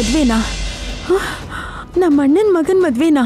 ಮದ್ವೆನಾ? ನಮ್ಮ ಅಣ್ಣನ ಮಗನ ಮದ್ವೆನಾ?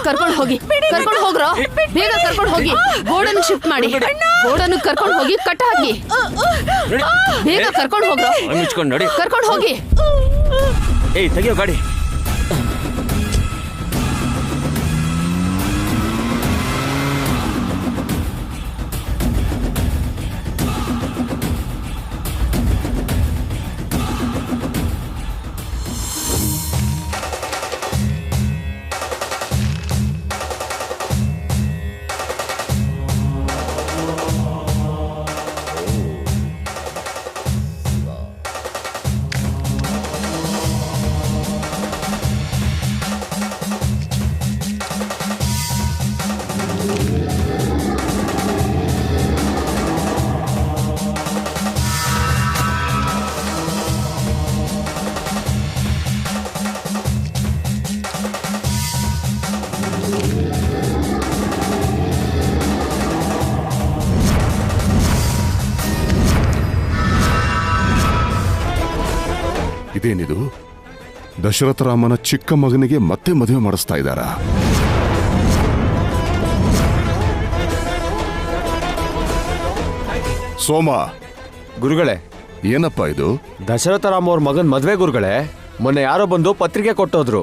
ಕರ್ಕೊಂಡು ಹೋಗಿ, ಕರ್ಕೊಂಡು ಹೋಗ್ರೋ, ಬೇಗ ಕರ್ಕೊಂಡು ಹೋಗಿ. ಗೋಡನ್ ಶಿಫ್ಟ್ ಮಾಡಿ, ಗೋಡನ್ ಕರ್ಕೊಂಡು ಹೋಗಿ ಕಟ್ ಹಾಕಿ. ಬೇಗ ಕರ್ಕೊಂಡು ಹೋಗ್ರೋ, ಕರ್ಕೊಂಡು ಹೋಗಿ. ಏಯ್ ತೆಗಿಯೋ ಗಾಡಿ. ಇದೇನಿದು? ದಶರಥ ರಾಮನ ಚಿಕ್ಕ ಮಗನಿಗೆ ಮತ್ತೆ ಮದುವೆ ಮಾಡಿಸ್ತಾ ಇದ್ದಾರ? ಸೋಮ ಗುರುಗಳೇ, ಏನಪ್ಪ ಇದು? ದಶರಥ ರಾಮ ಅವ್ರ ಮಗನ್ ಮದ್ವೆ ಗುರುಗಳೇ. ಮೊನ್ನೆ ಯಾರೋ ಬಂದು ಪತ್ರಿಕೆ ಕೊಟ್ಟೋದ್ರು.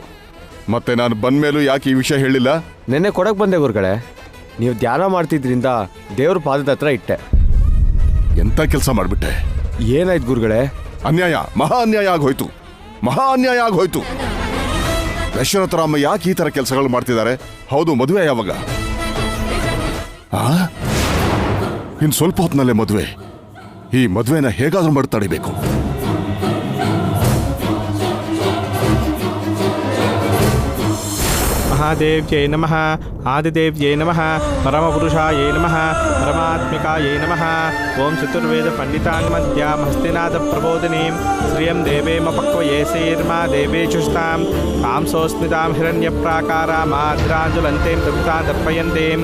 ಮತ್ತೆ ನಾನು ಬಂದ್ಮೇಲೂ ಯಾಕೆ ಈ ವಿಷಯ ಹೇಳಿಲ್ಲ? ನೆನ್ನೆ ಕೊಡಕ್ ಬಂದೆ ಗುರುಗಳೇ. ನೀವು ಧ್ಯಾನ ಮಾಡ್ತಿದ್ರಿಂದ ದೇವ್ರ ಪಾದದ ಹತ್ರ ಇಟ್ಟೆ. ಎಂತ ಕೆಲಸ ಮಾಡ್ಬಿಟ್ಟೆ? ಏನಾಯ್ತು ಗುರುಗಳೇ? ಅನ್ಯಾಯ, ಮಹಾ ಅನ್ಯಾಯ ಆಗೋಯ್ತು, ಮಹಾ ಅನ್ಯಾಯ ಆಗೋಯ್ತು. ದಶರಥ ರಾಮ ಯಾಕೆ ಈ ತರ ಕೆಲಸಗಳು ಮಾಡ್ತಿದ್ದಾರೆ? ಹೌದು, ಮದುವೆ ಯಾವಾಗ? ಇನ್ ಸ್ವಲ್ಪ ಹೊತ್ತಿನಲ್ಲೇ ಮದುವೆ. ಈ ಮದುವೆನ ಹೇಗಾದ್ರೂ ಮಾಡಿ ತಡಿಬೇಕು. ಮಹಾದೇವ್ಯೈ ನಮಃ, ಆದಿದೇವ್ಯೈ ನಮಃ, ಪರಮಪುರುಷಾಯೈ ನಮಃ, ಪರಮಾತ್ಮಿಕಾಯೈ ನಮಃ. ಓಂ ಚತುರ್ವೇದ ಪಂಡಿತಾನ್ಮದ್ಯಾಂ ಹಸ್ತಿನಾಥ ಪ್ರಬೋಧಿನೀಂ ಶ್ರಿಯಂ ದೇವೇಮಪಕ್ವಯೇ ಸೇರ್ಮಾ ದೇವೇಶುಷ್ಟಾಂ ಕಾಂಸೋಸ್ಮಿತಾಂ ಹಿರಣ್ಯಪ್ರಾಕಾರಾಮಾದ್ರಾಂಜುಲಂತೇಂ ತೃಪ್ತಾ ದರ್ಪಯಂತೇಂ.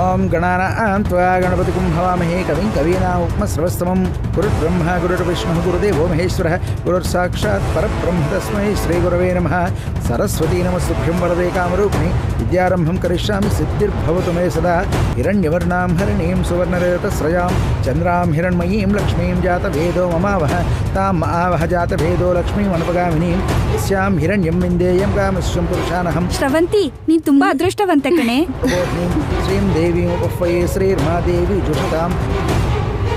ಓಂ ಗಣಾನಾಂ ತ್ವಾ ಗಣಪತಿಂ ಹವಾಮಹೇ ಕವಿಂ ಕವೀನಾಂ ಉಪಮಶ್ರವಸ್ತಮಂ. ಗುರುರ್ಬ್ರಹ್ಮ ಗುರುರ್ವಿಷ್ಣುಃ ಗುರುದೇವೋ ಮಹೇಶ್ವರಃ ಗುರುರ್ಸಾಕ್ಷಾತ್ ಪರಬ್ರಹ್ಮ ತಸ್ಮೈ ಶ್ರೀ ಗುರವೇ ನಮಃ. ಸರಸ್ವತೀ ನಮಸ್ತುಭ್ಯಂ ವರದೇ ಕಾಮರೂಪಿಣಿ ವಿದ್ಯಾರಂಭಂ ಕರಿಷ್ಯಾಮಿ ಸಿದ್ಧಿರ್ಭವತು ಮೇ ಸದಾ. ಹಿರಣ್ಯವರ್ಣಾಂ ಹರಿಣೀಂ ಸುವರ್ಣರೇತಸ್ರಜಾಂ ಚಂದ್ರಾಂ ಹಿರಣ್ಮಯೀಂ ಲಕ್ಷ್ಮೀಂ ಜಾತವೇದೋ ಮಮಾವಹ ತಾಂ ಆವಹ ಜಾತವೇದೋ ಲಕ್ಷ್ಮೀಂ ಅನುಪಗಾಮಿನೀಂ ಯಸ್ಯಾಂ ಹಿರಣ್ಯಂ ವಿಂದೇಯಂ ಕಾಮಶ್ವಂ ಪುರುಷಾನಹಂ. ಶ್ರವಂತಿ, ನೀನ್ ತುಂಬಾ ಅದೃಷ್ಟವಂತ ಕಣೆ. ಶ್ರೀಂ ದೇವೀಂ ಉಪಫಯೇ ಶ್ರೀರ್ಮಾ ದೇವಿ ಜುಷತಾಂ.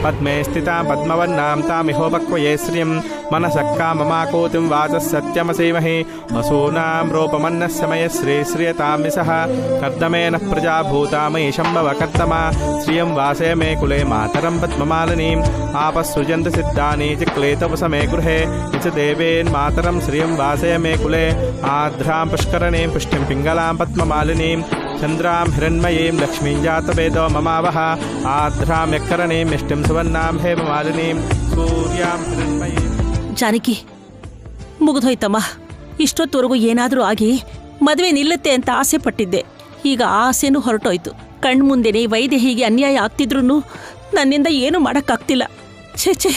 पद्मे स्थितां पद्मवर्णां तामिहोपक्वये श्रियं मनसः काममाकोतिं वाचः सत्यमसेमहे वसूनां रूपमन्नस्य मयश्री श्रियतामिसः कर्दमेन प्रजाभूता मयि शम्भव कर्दमा श्रियं वासे मे कुले मातरं पद्ममालिनीम् आपःसृजन्ति सिद्धानि चिक्लेतवसमे गृहे च देवेन्मातरं श्रियं वासे मे कुले आर्द्रां पुष्करणीं पुष्टिं पिङ्गलां पद्ममालिनीं चन्द्रां हिरण्मयीं लक्ष्मीं जातवेदो ममावह आर्द्रां यक्करणीं मिष्टिं सुवर्णां हेममालिनीं सूर्यां हिरण्मयीं. ಜಾನಕಿ, ಮುಗಿದೋಯ್ತಮ್ಮ. ಇಷ್ಟೊತ್ತವರೆಗೂ ಏನಾದರೂ ಆಗಿ ಮದುವೆ ನಿಲ್ಲುತ್ತೆ ಅಂತ ಆಸೆ ಪಟ್ಟಿದ್ದೆ. ಈಗ ಆ ಆಸೆನೂ ಹೊರಟೋಯ್ತು. ಕಣ್ಮುಂದೆನೇ ವೈದೇಹಿಗೆ ಅನ್ಯಾಯ ಆಗ್ತಿದ್ರೂ ನನ್ನಿಂದ ಏನೂ ಮಾಡೋಕ್ಕಾಗ್ತಿಲ್ಲ. ಛೇ.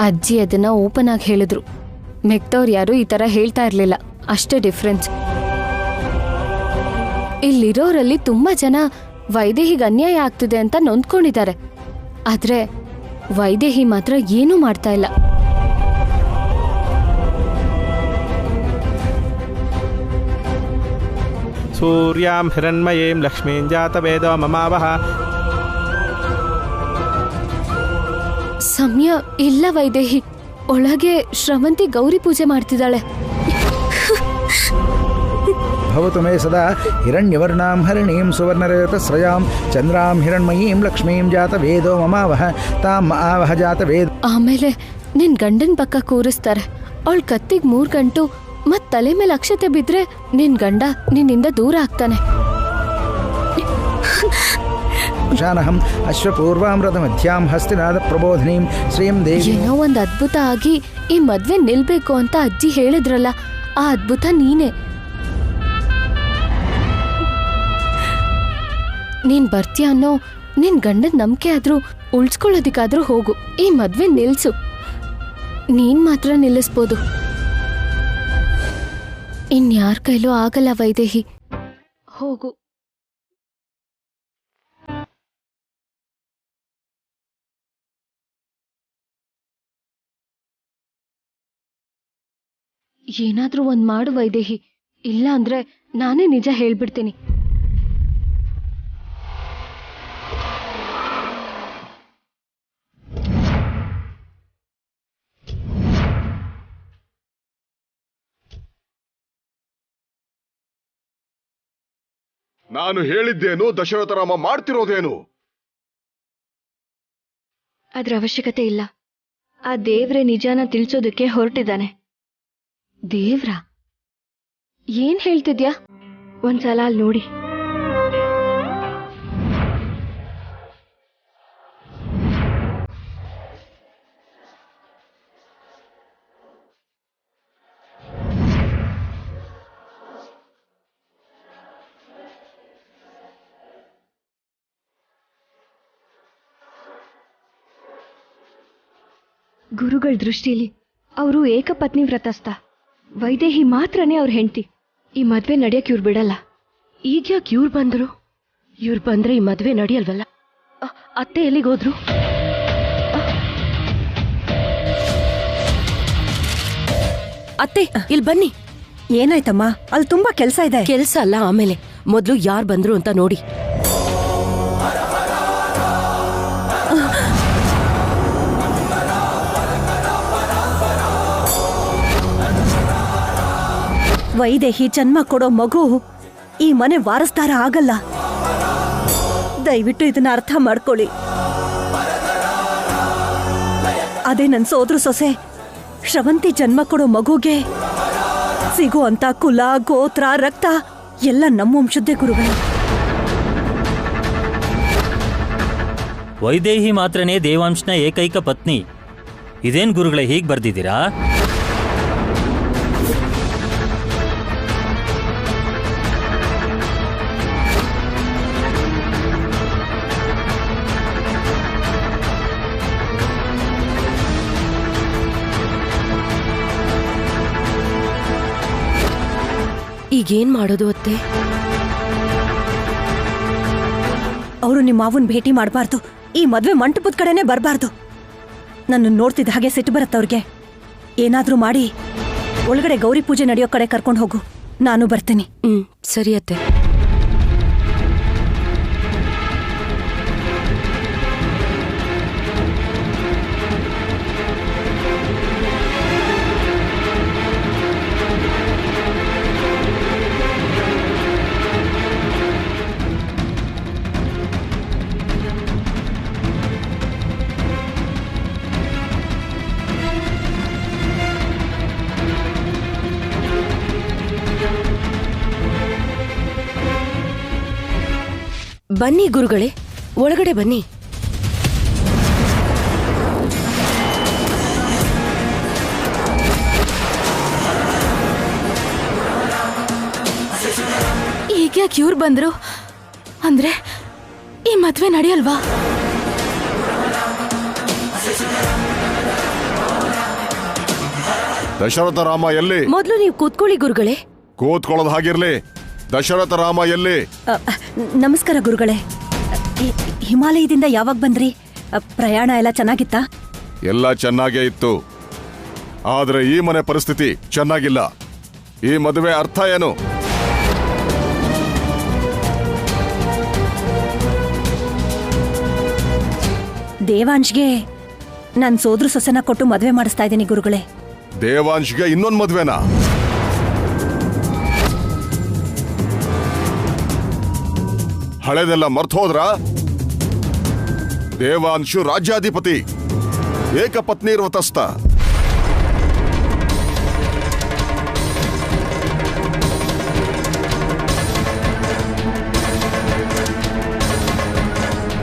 ಅಜ್ಜಿ ಅದನ್ನ ಓಪನ್ ಆಗಿ ಹೇಳಿದ್ರು. ಮಿಕ್ತವ್ರು ಯಾರು ಈ ಥರ ಹೇಳ್ತಾ ಇರಲಿಲ್ಲ. ಅಷ್ಟೇ ಡಿಫ್ರೆನ್ಸ್. ಇಲ್ಲಿರೋರಲ್ಲಿ ತುಂಬಾ ಜನ ವೈದೇಹಿಗೆ ಅನ್ಯಾಯ ಆಗ್ತಿದೆ ಅಂತ ನೊಂದ್ಕೊಂಡಿದ್ದಾರೆ. ಆದ್ರೆ ವೈದೇಹಿ ಮಾತ್ರ ಏನೂ ಮಾಡ್ತಾ ಇಲ್ಲ. सूर्यां हिरण्मयीं लक्ष्मीं जातवेदो ममावह. ಸಮಯ ಇಲ್ಲ ವೈದೇಹಿ. ಒಳಗೆ ಶ್ರವಂತಿ ಗೌರಿ ಪೂಜೆ ಮಾಡ್ತಿದ್ದಾಳೆ. भवतु मे सदा हिरण्यवर्णां हरिणीं सुवर्णरजतस्रजां चन्द्रां हिरण्मयीं लक्ष्मीं जातवेदो ममावह तां आवह जातवेद. ಆಮೇಲೆ ನಿನ್ ಗಂಡನ ಪಕ್ಕ ಕೂರಿಸ್ತಾರೆ. ಅವಳ ಕತ್ತಿಗೆ 3 ಗಂಟು ಮತ್ ತಲೆ ಮೇಲೆ ಅಕ್ಷತೆ ಬಿದ್ರೆ ನಿನ್ ಗಂಡ ನಿನ್ನಿಂದ ದೂರ ಆಗ್ತಾನೆ. ಶಾನಹಂ ಅಶ್ವಪೂರ್ವಾಮೃತಮಧ್ಯಾಂ ಹಸ್ತಿನಾದ ಪ್ರಬೋಧಿನೀಂ ಶ್ರೀಂ ದೇವಿ. ಏನೋ ಒಂದ್ ಅದ್ಭುತ ಆಗಿ ಈ ಮದ್ವೆ ನಿಲ್ಬೇಕು ಅಂತ ಅಜ್ಜಿ ಹೇಳಿದ್ರಲ್ಲ, ಆ ಅದ್ಭುತ ನೀನೆ. ನೀನ್ ಬರ್ತೀಯ ಅನ್ನೋ ನಿನ್ ಗಂಡದ ನಂಬಿಕೆ ಆದ್ರೂ ಉಳ್ಸ್ಕೊಳ್ಳೋದಿಕ್ಕಾದ್ರೂ ಹೋಗು. ಈ ಮದ್ವೆ ನಿಲ್ಸು. ನೀನ್ ಮಾತ್ರ ನಿಲ್ಲಿಸ್ಬೋದು. ಇನ್ಯಾರ ಕೈಲೂ ಆಗಲ್ಲ ವೈದೇಹಿ. ಹೋಗು. ಏನಾದ್ರೂ ಒಂದ್ ಮಾಡು ವೈದೇಹಿ. ಇಲ್ಲ ಅಂದ್ರೆ ನಾನೇ ನಿಜ ಹೇಳ್ಬಿಡ್ತೀನಿ. ನಾನು ಹೇಳಿದ್ದೇನು, ದಶರಥರಾಮ ಮಾಡ್ತಿರೋದೇನು? ಅದ್ರ ಅವಶ್ಯಕತೆ ಇಲ್ಲ. ಆ ದೇವ್ರೆ ನಿಜಾನ ತಿಳಿಸೋದಕ್ಕೆ ಹೊರಟಿದ್ದಾನೆ. ದೇವ್ರ? ಏನ್ ಹೇಳ್ತಿದ್ಯಾ? ಒಂದ್ಸಲ ಅಲ್ಲಿ ನೋಡಿ. ಗುರುಗಳ ದೃಷ್ಟಿಲಿ ಅವರು ಏಕಪತ್ನಿ ವ್ರತಸ್ಥ. ವೈದೇಹಿ ಮಾತ್ರನೇ ಅವ್ರ ಹೆಂಡತಿ. ಈ ಮದ್ವೆ ನಡೆಯಕ್ಕೆ ಇವ್ರು ಬಿಡಲ್ಲ. ಈಗ ಯಾಕೆ ಇವ್ರು ಬಂದರು? ಇವ್ರು ಬಂದ್ರೆ ಈ ಮದ್ವೆ ನಡೆಯಲ್ವಲ್ಲ. ಅತ್ತೆ ಎಲ್ಲಿಗೋದ್ರು? ಅತ್ತೆ, ಇಲ್ಲಿ ಬನ್ನಿ. ಏನಾಯ್ತಮ್ಮ? ಅಲ್ಲಿ ತುಂಬಾ ಕೆಲಸ ಇದೆ. ಕೆಲಸ ಅಲ್ಲ, ಆಮೇಲೆ ಮೊದಲು ಯಾರು ಬಂದ್ರು ಅಂತ ನೋಡಿ. ವೈದೇಹಿ ಜನ್ಮ ಕೊಡೋ ಮಗು ಈ ಮನೆ ವಾರಸ್ದಾರ ಆಗಲ್ಲ. ದಯವಿಟ್ಟು ಇದನ್ನ ಅರ್ಥ ಮಾಡ್ಕೊಳ್ಳಿ. ಅದೇ ನನ್ ಸೋದ್ರ ಸೊಸೆ ಶ್ರವಂತಿ ಜನ್ಮ ಕೊಡೋ ಮಗುಗೆ ಸಿಗುವಂತ ಕುಲ, ಗೋತ್ರ, ರಕ್ತ ಎಲ್ಲ ನಮ್ಮ ವಂಶದ್ದೇ ಗುರುಗಳು. ವೈದೇಹಿ ಮಾತ್ರನೇ ದೇವಾಂಶನ ಏಕೈಕ ಪತ್ನಿ. ಇದೇನ್ ಗುರುಗಳೇ ಹೀಗೆ ಬರ್ದಿದ್ದೀರಾ? ಈಗೇನ್ ಮಾಡೋದು ಅತ್ತೆ? ಅವರು ನಿಮ್ಮ ಮಾವನ್ ಭೇಟಿ ಮಾಡಬಾರ್ದು. ಈ ಮದ್ವೆ ಮಂಟಪದ ಕಡೆನೆ ಬರಬಾರ್ದು. ನನ್ನ ನೋಡ್ತಿದ್ದ ಹಾಗೆ ಸಿಟ್ಟು ಬರುತ್ತವ್ರಿಗೆ. ಏನಾದ್ರೂ ಮಾಡಿ ಒಳಗಡೆ ಗೌರಿ ಪೂಜೆ ನಡೆಯೋ ಕಡೆ ಕರ್ಕೊಂಡು ಹೋಗು. ನಾನು ಬರ್ತೀನಿ. ಸರಿ ಅತ್ತೆ. ಬನ್ನಿ ಗುರುಗಳೇ, ಒಳಗಡೆ ಬನ್ನಿ. ಈಗ್ಯಾಕೆ ಇವ್ರು ಬಂದ್ರು? ಅಂದ್ರೆ ಈ ಮದ್ವೆ ನಡೆಯಲ್ವಾ? ದಶರಥ ರಾಮ ಎಲ್ಲಿ? ಮೊದಲು ನೀವು ಕೂತ್ಕೊಳ್ಳಿ ಗುರುಗಳೇ. ಕೂತ್ಕೊಳ್ಳೋದು ಹಾಗಿರ್ಲಿ. ದಶರಥ ರಾಮ ಎಲ್ಲಿ? ನಮಸ್ಕಾರ ಗುರುಗಳೇ. ಹಿಮಾಲಯದಿಂದ ಯಾವಾಗ ಬಂದ್ರಿ? ಪ್ರಯಾಣ ಎಲ್ಲ ಚೆನ್ನಾಗಿತ್ತಾ? ಎಲ್ಲ ಚೆನ್ನಾಗೇ ಇತ್ತು. ಆದ್ರೆ ಈ ಮನೆ ಪರಿಸ್ಥಿತಿ ಚೆನ್ನಾಗಿಲ್ಲ. ಈ ಮದುವೆ ಅರ್ಥ ಏನು? ದೇವಾಂಶ್ಗೆ ನನ್ ಸೋದ್ರ ಸೊಸೆನ ಕೊಟ್ಟು ಮದುವೆ ಮಾಡಿಸ್ತಾ ಇದ್ದೀನಿ ಗುರುಗಳೇ. ದೇವಾಂಶ್ಗೆ ಇನ್ನೊಂದು ಮದುವೆನಾ? ಹಳೆದೆಲ್ಲ ಮರ್ತು ಹೋದ್ರ? ದೇವಾಂಶು ರಾಜ್ಯಾಧಿಪತಿ, ಏಕಪತ್ನಿ ವ್ರತಸ್ಥ.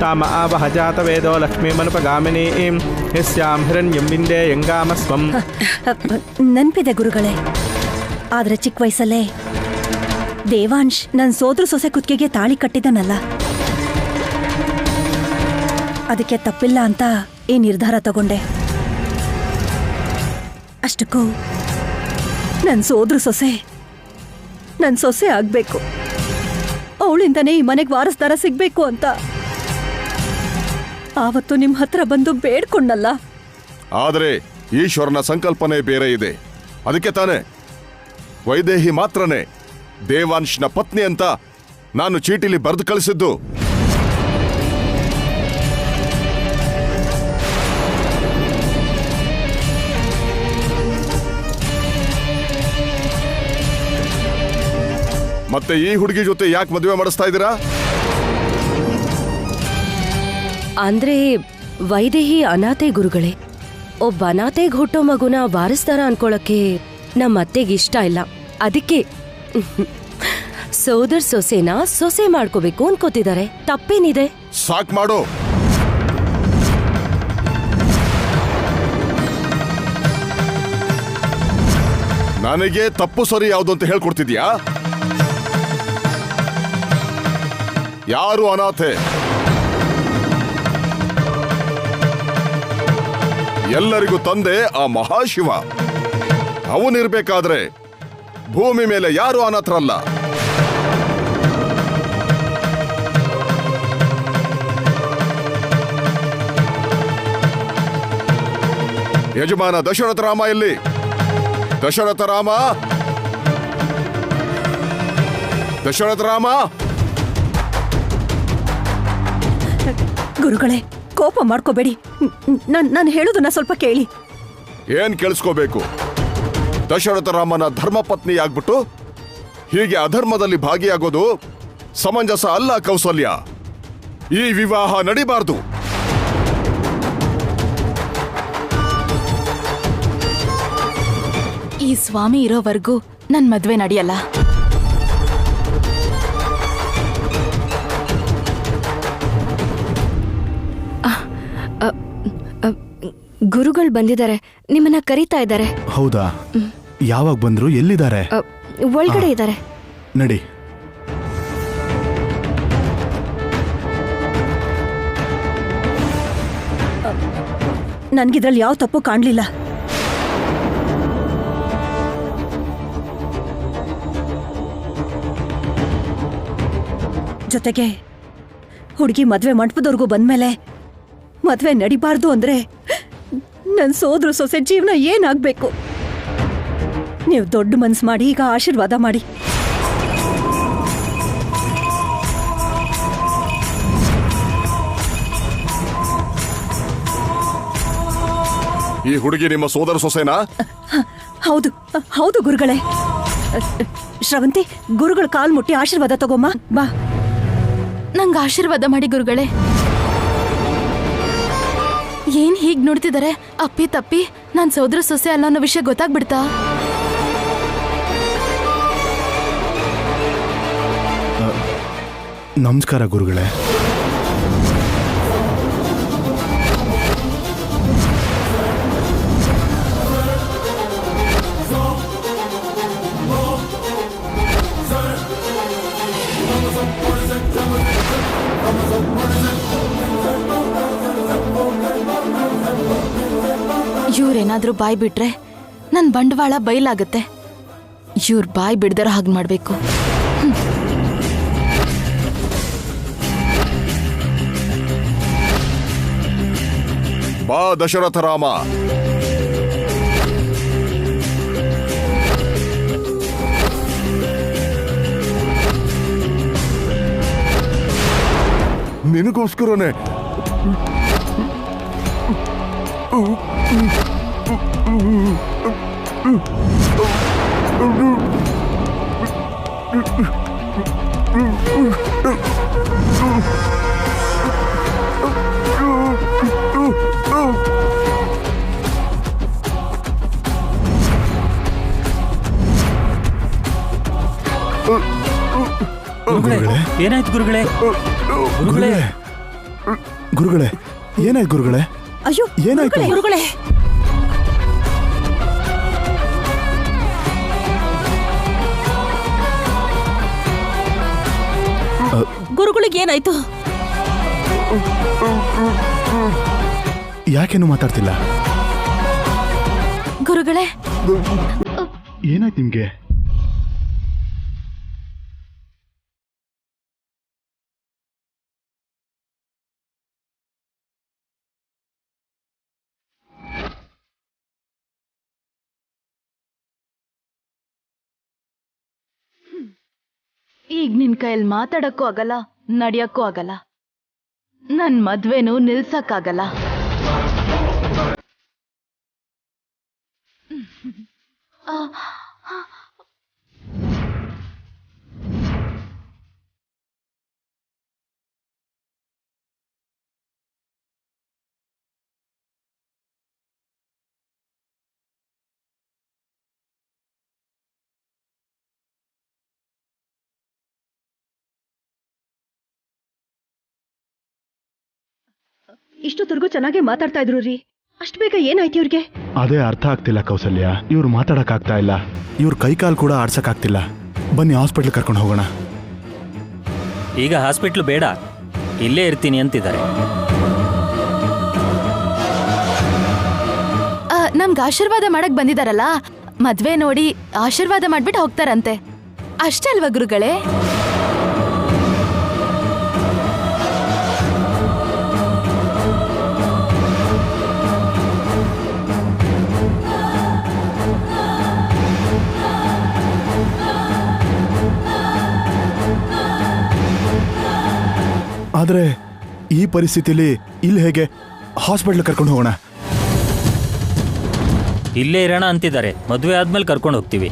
ತಾಮ ಆವಹ ಜಾತವೇದೋ ಲಕ್ಷ್ಮೀಮನುಪಗಾಮಿನೀಂ ಯಸ್ಯಾಂ ಹಿರಣ್ಯಂ ವಿಂದೇ ಯಂಗಾಮಸ್ವಂ. ನೆನ್ಪಿದೆ ಗುರುಗಳೇ. ಆದ್ರೆ ಚಿಕ್ಕ ವಯಸ್ಸಲ್ಲೇ ದೇವಾಂಶ್ ನನ್ ಸೋದ್ರ ಸೊಸೆ ಕುತ್ತಿಗೆಗೆ ತಾಳಿ ಕಟ್ಟಿದನಲ್ಲ, ಅದಕ್ಕೆ ತಪ್ಪಿಲ್ಲ ಅಂತ ಈ ನಿರ್ಧಾರ ತಗೊಂಡೆ. ಅಷ್ಟಕ್ಕೂ ನನ್ ಸೋದ್ರ ಸೊಸೆ ನನ್ ಸೊಸೆ ಆಗ್ಬೇಕು, ಅವಳಿಂದನೇ ಈ ಮನೆಗೆ ವಾರಸ್ದಾರ ಸಿಗ್ಬೇಕು ಅಂತ ಆವತ್ತು ನಿಮ್ ಹತ್ರ ಬಂದು ಬೇಡ್ಕೊಂಡಲ್ಲ. ಆದ್ರೆ ಈಶ್ವರನ ಸಂಕಲ್ಪನೆ ಬೇರೆ ಇದೆ. ಅದಕ್ಕೆ ತಾನೆ ವೈದೇಹಿ ಮಾತ್ರನೇ ದೇವಾಂಶ್ನ ಪತ್ನಿ ಅಂತ ನಾನು ಚೀಟಿಲಿ ಬರೆದು ಕಳಿಸಿದ್ದು. ಮತ್ತೆ ಈ ಹುಡುಗಿ ಜೊತೆ ಯಾಕೆ ಮದುವೆ ಮಾಡಿಸ್ತಾ ಇದ್ದೀರಾ? ಅಂದ್ರೆ ವೈದೇಹಿ ಅನಾಥೆ ಗುರುಗಳೇ. ಒಬ್ಬ ಅನಾಥೆಗೆ ಹುಟ್ಟೋ ಮಗುನ ವಾರಸ್ದಾರ ಅನ್ಕೊಳಕ್ಕೆ ನಮ್ಮ ಅತ್ತೆಗೆ ಇಷ್ಟ ಇಲ್ಲ. ಅದಕ್ಕೆ ಸೋದರ್ ಸೊಸೆನ ಸೊಸೆ ಮಾಡ್ಕೋಬೇಕು ಅನ್ಕೋತಿದ್ದಾರೆ. ತಪ್ಪೇನಿದೆ? ಸಾಕ್ ಮಾಡು. ನನಗೆ ತಪ್ಪು ಸರಿ ಯಾವುದು ಅಂತ ಹೇಳ್ಕೊಡ್ತಿದ್ಯಾ? ಯಾರು ಅನಾಥೆ? ಎಲ್ಲರಿಗೂ ತಂದೆ ಆ ಮಹಾಶಿವ. ಅವನಿರ್ಬೇಕಾದ್ರೆ ಭೂಮಿ ಮೇಲೆ ಯಾರು ಅನಾಥರಲ್ಲ. ಯಜಮಾನ ದಶರಥ ರಾಮ ಎಲ್ಲಿ? ದಶರಥ ರಾಮ, ದಶರಥ ರಾಮ. ಗುರುಗಳೇ, ಕೋಪ ಮಾಡ್ಕೋಬೇಡಿ. ನಾನು ಹೇಳೋದನ್ನ ಸ್ವಲ್ಪ ಕೇಳಿ. ಏನ್ ಕೇಳಿಸ್ಕೋಬೇಕು? ದಶರಥ ರಾಮನ ಧರ್ಮಪತ್ನಿ ಆಗ್ಬಿಟ್ಟು ಹೀಗೆ ಅಧರ್ಮದಲ್ಲಿ ಭಾಗಿಯಾಗೋದು ಸಮಂಜಸ ಅಲ್ಲ ಕೌಸಲ್ಯ. ಈ ವಿವಾಹ ನಡಿಬಾರ್ದು. ಈ ಸ್ವಾಮಿ ಇರೋವರೆಗೂ ನನ್ ಮದ್ವೆ ನಡೆಯಲ್ಲ. ಗುರುಗಳು ಬಂದಿದ್ದಾರೆ, ನಿಮ್ಮನ್ನ ಕರೀತಾ ಇದ್ದಾರೆ. ಹೌದಾ? ಯಾವಾಗ ಬಂದ್ರು? ಎಲ್ಲಿದ್ದಾರೆ? ಒಳಗಡೆ ಇದ್ದಾರೆ. ನಡಿ. ನನ್ಗಿದ್ರಲ್ಲಿ ಯಾವ ತಪ್ಪು ಕಾಣ್ಲಿಲ್ಲ. ಜೊತೆಗೆ ಹುಡುಗಿ ಮದ್ವೆ ಮಂಟಪದವರೆಗೂ ಬಂದ್ಮೇಲೆ ಮದ್ವೆ ನಡಿಬಾರ್ದು ಅಂದ್ರೆ ನನ್ ಸೋದ್ರ ಸೊಸೆ ಜೀವನ ಏನಾಗ್ಬೇಕು? ನೀವು ದೊಡ್ಡ ಮನ್ಸು ಮಾಡಿ ಈಗ ಆಶೀರ್ವಾದ ಮಾಡಿ. ಈ ಹುಡುಗಿ ನಿಮ್ಮ ಸೋದರ ಸೊಸೆನಾ? ಹೌದು ಹೌದು ಗುರುಗಳೇ. ಶ್ರವಂತಿ, ಗುರುಗಳ ಕಾಲ್ ಮುಟ್ಟಿ ಆಶೀರ್ವಾದ ತಗೋಮ್ಮ, ಬಾ. ನಂಗೆ ಆಶೀರ್ವಾದ ಮಾಡಿ ಗುರುಗಳೇ. ಏನ್ ಹೀಗ್ ನೋಡ್ತಿದ್ದಾರೆ? ಅಪ್ಪಿ ತಪ್ಪಿ ನಾನ್ ಸೋದರ ಸೊಸೆ ಅಲ್ಲ ಅನ್ನೋ ವಿಷಯ ಗೊತ್ತಾಗ್ಬಿಡ್ತಾ? ನಮಸ್ಕಾರ ಗುರುಗಳೇ. ಇವ್ರೇನಾದ್ರೂ ಬಾಯ್ ಬಿಟ್ರೆ ನನ್ ಬಂಡವಾಳ ಬಯಲಾಗತ್ತೆ. ಇವ್ರ ಬಾಯ್ ಬಿಡ್ದರ ಹಾಗೆ ಮಾಡ್ಬೇಕು. ಬಾ ದಶರಥ ರಾಮ. ನಿನಗೋಸ್ಕರನೇ ಏನಾಯ್ತು ಗುರುಗಳೇ? ಗುರುಗಳೇ ಏನಾಯ್ತು ಗುರುಗಳೇ? ಅಯ್ಯೋ ಏನಾಯ್ತು ಗುರುಗಳೇ? ಗುರುಗಳಿಗೆ ಏನಾಯ್ತು? ಯಾಕೇನು ಮಾತಾಡ್ತಿಲ್ಲ? ಗುರುಗಳೇ ಏನಾಯ್ತು ನಿಮ್ಗೆ? ಈಗ ನಿನ್ ಕೈಯಲ್ಲಿ ಮಾತಾಡಕ್ಕೂ ಆಗಲ್ಲ, ನಡಿಯಕ್ಕೂ ಆಗಲ್ಲ. ನನ್ ಮದ್ವೆನೂ ನಿಲ್ಸಕ್ಕಾಗಲ್ಲ. ಇಷ್ಟೊತ್ತರೆಗೂ ಚೆನ್ನಾಗೇ ಮಾತಾಡ್ತಾ ಇದ್ರು ರೀ, ಅಷ್ಟು ಬೇಗ ಏನಾಯ್ತು ಇವ್ರಿಗೆ? ಅದೇ ಅರ್ಥ ಆಗ್ತಿಲ್ಲ ಕೌಸಲ್ಯ. ಇವ್ರು ಮಾತಾಡಕ್ ಆಗ್ತಾ ಇಲ್ಲ, ಇವ್ರ ಕೈಕಾಲ್ ಕೂಡ ಆಡ್ಸಕ್ ಆಗ್ತಿಲ್ಲ. ಬನ್ನಿ ಹಾಸ್ಪಿಟ್ಲ್ ಕರ್ಕೊಂಡು ಹೋಗೋಣ. ಈಗ ಹಾಸ್ಪಿಟ್ಲು ಬೇಡ, ಇಲ್ಲೇ ಇರ್ತೀನಿ ಅಂತಿದ್ದಾರೆ. ನಮ್ಗೆ ಆಶೀರ್ವಾದ ಮಾಡಕ್ ಬಂದಿದಾರಲ್ಲ, ಮದ್ವೆ ನೋಡಿ ಆಶೀರ್ವಾದ ಮಾಡ್ಬಿಟ್ಟು ಹೋಗ್ತಾರಂತೆ. ಅಷ್ಟೇ ಅಲ್ವಾ ಗುರುಗಳೇ? ಆದ್ರೆ ಈ ಪರಿಸ್ಥಿತಿಲಿ ಇಲ್ಲಿ ಹೇಗೆ? ಹಾಸ್ಪಿಟ್ಲ್ ಕರ್ಕೊಂಡು ಹೋಗೋಣ. ಇಲ್ಲೇ ಇರೋಣ ಅಂತಿದ್ದಾರೆ, ಮದುವೆ ಆದ್ಮೇಲೆ ಕರ್ಕೊಂಡು ಹೋಗ್ತೀವಿ.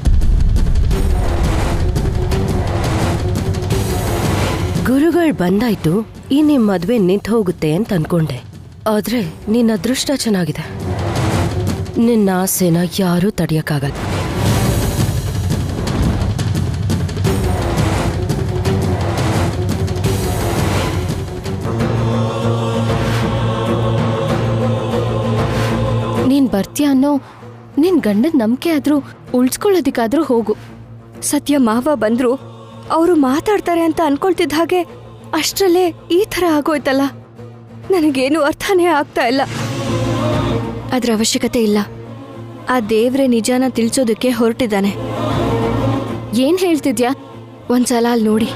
ಗುರುಗಳು ಬಂದಾಯ್ತು, ಈ ನಿಮ್ ಮದ್ವೆ ನಿಂತು ಹೋಗುತ್ತೆ ಅಂತ ಅನ್ಕೊಂಡೆ. ಆದ್ರೆ ನಿನ್ನ ಅದೃಷ್ಟ ಚೆನ್ನಾಗಿದೆ. ನಿನ್ನ ಆಸೆನ ಯಾರೂ ತಡೆಯಕ್ಕಾಗಲ್ಲ. ನೀನ್ ಬರ್ತೀಯ ಅನ್ನೋ ನಿನ್ ಗಂಡದ ನಂಬಿಕೆ ಆದ್ರೂ ಉಳ್ಸ್ಕೊಳ್ಳೋದಿಕ್ಕಾದ್ರೂ ಹೋಗು. ಸತ್ಯ ಮಾವ ಬಂದ್ರು ಅವರು ಮಾತಾಡ್ತಾರೆ ಅಂತ ಅನ್ಕೊಳ್ತಿದ್ದ ಹಾಗೆ ಅಷ್ಟರಲ್ಲೇ ಈ ಥರ ಆಗೋಯ್ತಲ್ಲ. ನನಗೇನು ಅರ್ಥನೇ ಆಗ್ತಾ ಇಲ್ಲ. ಅದ್ರ ಅವಶ್ಯಕತೆ ಇಲ್ಲ. ಆ ದೇವ್ರೆ ನಿಜಾನ ತಿಳಿಸೋದಕ್ಕೆ ಹೊರಟಿದ್ದಾನೆ. ಏನ್ ಹೇಳ್ತಿದ್ಯಾ? ಒಂದ್ಸಲ ಅಲ್ಲಿ ನೋಡಿ.